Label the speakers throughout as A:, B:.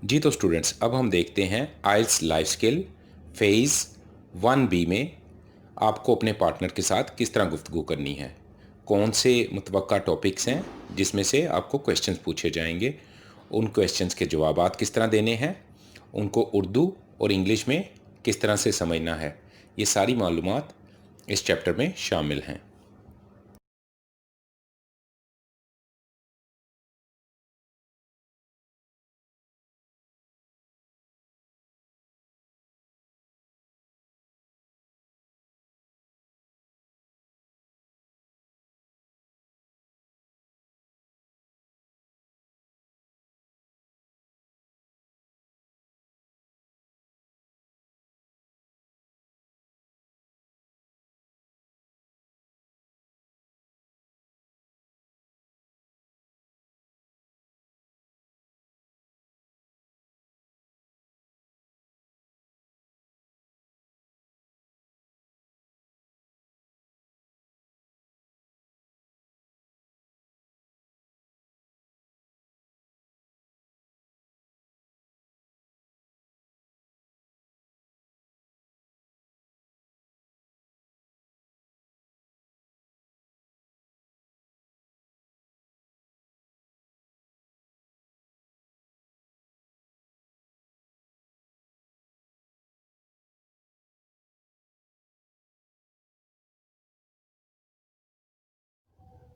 A: जी तो स्टूडेंट्स, अब हम देखते हैं आइल्स लाइफ स्किल फेज़ 1B में आपको अपने पार्टनर के साथ किस तरह गुफ्तगू करनी है। कौन से मुतवक्का टॉपिक्स हैं जिसमें से आपको क्वेश्चंस पूछे जाएंगे, उन क्वेश्चंस के जवाबात किस तरह देने हैं, उनको उर्दू और इंग्लिश में किस तरह से समझना है। ये सारी मालूमात इस चैप्टर में शामिल हैं।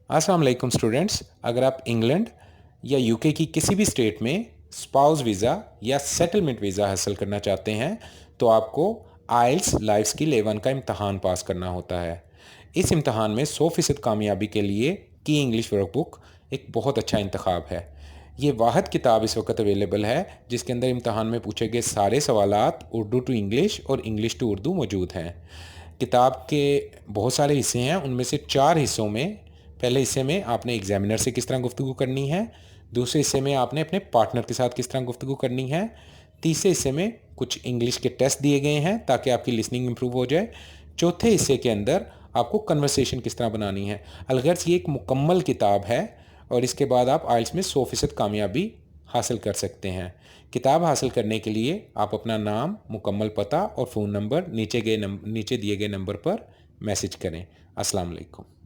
A: अस्सलाम वालेकुम स्टूडेंट्स, अगर आप इंग्लैंड या यूके की किसी भी स्टेट में स्पाउस वीज़ा या सेटलमेंट वीज़ा हासिल करना चाहते हैं तो आपको आइल्स लाइफ स्किल A1 का इम्तहान पास करना होता है। इस इम्तहान में 100% कामयाबी के लिए की इंग्लिश वर्कबुक एक बहुत अच्छा इंतखाब है। ये वाहिद किताब इस वक्त अवेलेबल है जिसके अंदर इम्तहान में पूछे गए सारे सवालात उर्दू टू इंग्लिश और इंग्लिश टू उर्दू मौजूद हैं। किताब के बहुत सारे हिस्से हैं, उनमें से 4 हिस्सों में पहले हिस्से में आपने एग्जामिनर से किस तरह गुफ्तगू करनी है, दूसरे हिस्से में आपने अपने पार्टनर के साथ किस तरह गुफ्तगू करनी है, तीसरे हिस्से में कुछ इंग्लिश के टेस्ट दिए गए हैं ताकि आपकी लिसनिंग इंप्रूव हो जाए, चौथे हिस्से के अंदर आपको कन्वर्सेशन किस तरह बनानी है। अलगर्ज ये एक मुकम्मल किताब है और इसके बाद आप आइल्स में 100% कामयाबी हासिल कर सकते हैं। किताब हासिल करने के लिए आप अपना नाम, मुकम्मल पता और फ़ोन नंबर नीचे दिए गए नंबर पर मैसेज करें। अस्सलाम वालेकुम।